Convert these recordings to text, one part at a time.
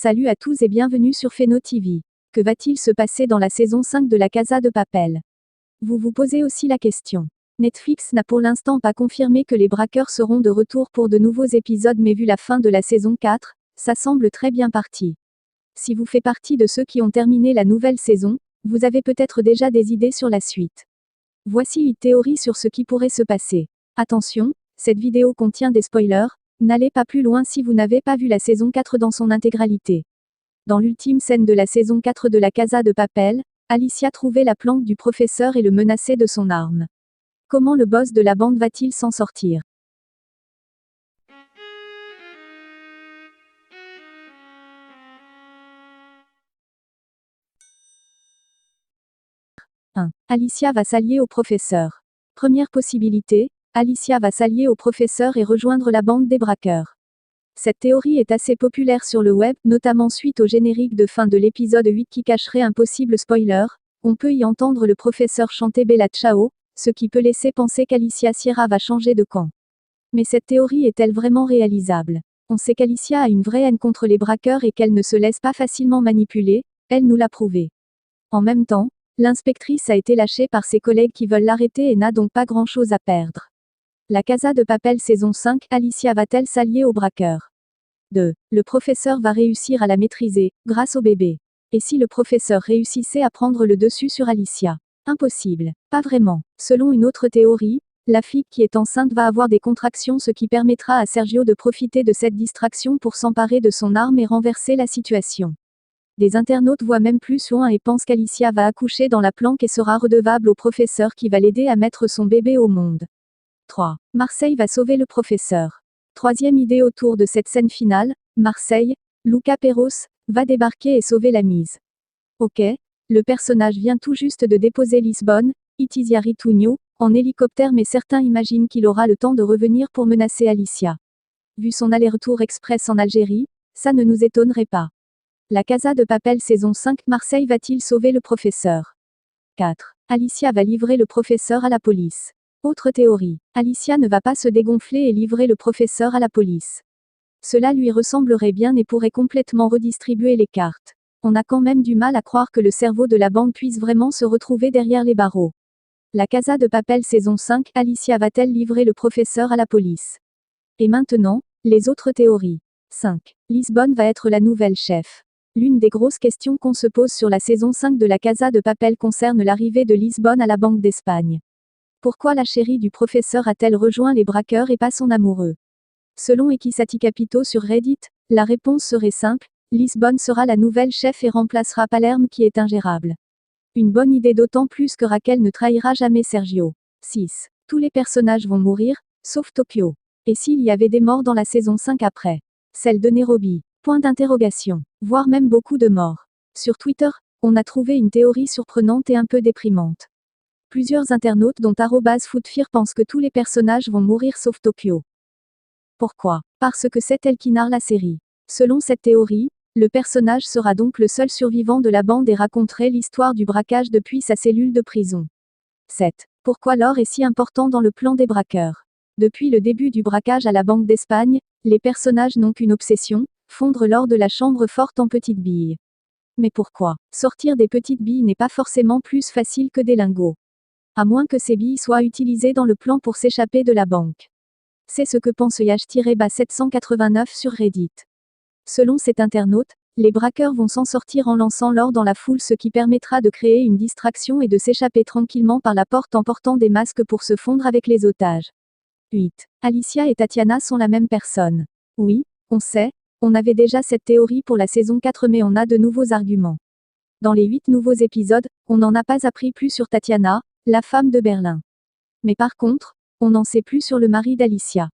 Salut à tous et bienvenue sur Phéno TV. Que va-t-il se passer dans la saison 5 de La Casa de Papel? Vous vous posez aussi la question. Netflix n'a pour l'instant pas confirmé que les braqueurs seront de retour pour de nouveaux épisodes, mais vu la fin de la saison 4, ça semble très bien parti. Si vous faites partie de ceux qui ont terminé la nouvelle saison, vous avez peut-être déjà des idées sur la suite. Voici une théorie sur ce qui pourrait se passer. Attention, cette vidéo contient des spoilers, n'allez pas plus loin si vous n'avez pas vu la saison 4 dans son intégralité. Dans l'ultime scène de la saison 4 de La Casa de Papel, Alicia trouvait la planque du professeur et le menaçait de son arme. Comment le boss de la bande va-t-il s'en sortir? Alicia va s'allier au professeur. Première possibilité, Alicia va s'allier au professeur et rejoindre la bande des braqueurs. Cette théorie est assez populaire sur le web, notamment suite au générique de fin de l'épisode 8 qui cacherait un possible spoiler. On peut y entendre le professeur chanter Bella Ciao, ce qui peut laisser penser qu'Alicia Sierra va changer de camp. Mais cette théorie est-elle vraiment réalisable? On sait qu'Alicia a une vraie haine contre les braqueurs et qu'elle ne se laisse pas facilement manipuler, elle nous l'a prouvé. En même temps, l'inspectrice a été lâchée par ses collègues qui veulent l'arrêter et n'a donc pas grand-chose à perdre. La Casa de Papel saison 5, Alicia va-t-elle s'allier aux braqueurs? 2. Le professeur va réussir à la maîtriser, grâce au bébé. Et si le professeur réussissait à prendre le dessus sur Alicia? Impossible. Pas vraiment. Selon une autre théorie, la fille qui est enceinte va avoir des contractions, ce qui permettra à Sergio de profiter de cette distraction pour s'emparer de son arme et renverser la situation. Des internautes voient même plus loin et pensent qu'Alicia va accoucher dans la planque et sera redevable au professeur qui va l'aider à mettre son bébé au monde. 3. Marseille va sauver le professeur. Troisième idée autour de cette scène finale, Marseille, Luca Peros, va débarquer et sauver la mise. Ok, le personnage vient tout juste de déposer Lisbonne, Itiziari Tugno, en hélicoptère, mais certains imaginent qu'il aura le temps de revenir pour menacer Alicia. Vu son aller-retour express en Algérie, ça ne nous étonnerait pas. La Casa de Papel saison 5, Marseille va-t-il sauver le professeur? 4. Alicia va livrer le professeur à la police. Autre théorie. Alicia ne va pas se dégonfler et livrer le professeur à la police. Cela lui ressemblerait bien et pourrait complètement redistribuer les cartes. On a quand même du mal à croire que le cerveau de la bande puisse vraiment se retrouver derrière les barreaux. La Casa de Papel saison 5, Alicia va-t-elle livrer le professeur à la police? Et maintenant, les autres théories. 5. Lisbonne va être la nouvelle chef. L'une des grosses questions qu'on se pose sur la saison 5 de La Casa de Papel concerne l'arrivée de Lisbonne à la Banque d'Espagne. Pourquoi la chérie du professeur a-t-elle rejoint les braqueurs et pas son amoureux? Selon Equisati Capito sur Reddit, la réponse serait simple, Lisbonne sera la nouvelle chef et remplacera Palerme qui est ingérable. Une bonne idée, d'autant plus que Raquel ne trahira jamais Sergio. 6. Tous les personnages vont mourir, sauf Tokyo. Et s'il y avait des morts dans la saison 5 après? Celle de Nairobi. Point d'interrogation. Voire même beaucoup de morts. Sur Twitter, on a trouvé une théorie surprenante et un peu déprimante. Plusieurs internautes dont @footfear pensent que tous les personnages vont mourir sauf Tokyo. Pourquoi? Parce que c'est elle qui narre la série. Selon cette théorie, le personnage sera donc le seul survivant de la bande et raconterait l'histoire du braquage depuis sa cellule de prison. 7. Pourquoi l'or est si important dans le plan des braqueurs? Depuis le début du braquage à la Banque d'Espagne, les personnages n'ont qu'une obsession, fondre l'or de la chambre forte en petites billes. Mais pourquoi? Sortir des petites billes n'est pas forcément plus facile que des lingots. À moins que ces billes soient utilisées dans le plan pour s'échapper de la banque. C'est ce que pense Yach-789 sur Reddit. Selon cet internaute, les braqueurs vont s'en sortir en lançant l'or dans la foule, ce qui permettra de créer une distraction et de s'échapper tranquillement par la porte en portant des masques pour se fondre avec les otages. 8. Alicia et Tatiana sont la même personne. Oui, on sait, on avait déjà cette théorie pour la saison 4, mais on a de nouveaux arguments. Dans les 8 nouveaux épisodes, on n'en a pas appris plus sur Tatiana, la femme de Berlin. Mais par contre, on n'en sait plus sur le mari d'Alicia.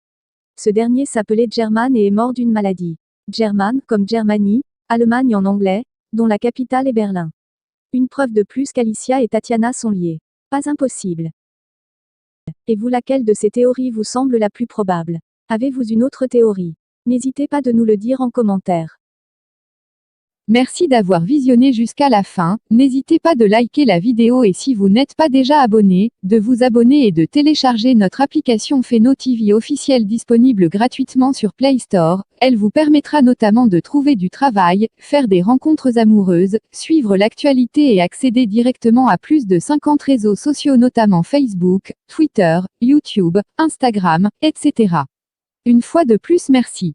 Ce dernier s'appelait German et est mort d'une maladie. German, comme Germany, Allemagne en anglais, dont la capitale est Berlin. Une preuve de plus qu'Alicia et Tatiana sont liées. Pas impossible. Et vous, laquelle de ces théories vous semble la plus probable? Avez-vous une autre théorie? N'hésitez pas de nous le dire en commentaire. Merci d'avoir visionné jusqu'à la fin, n'hésitez pas de liker la vidéo et si vous n'êtes pas déjà abonné, de vous abonner et de télécharger notre application Feno TV officielle disponible gratuitement sur Play Store, elle vous permettra notamment de trouver du travail, faire des rencontres amoureuses, suivre l'actualité et accéder directement à plus de 50 réseaux sociaux notamment Facebook, Twitter, YouTube, Instagram, etc. Une fois de plus merci.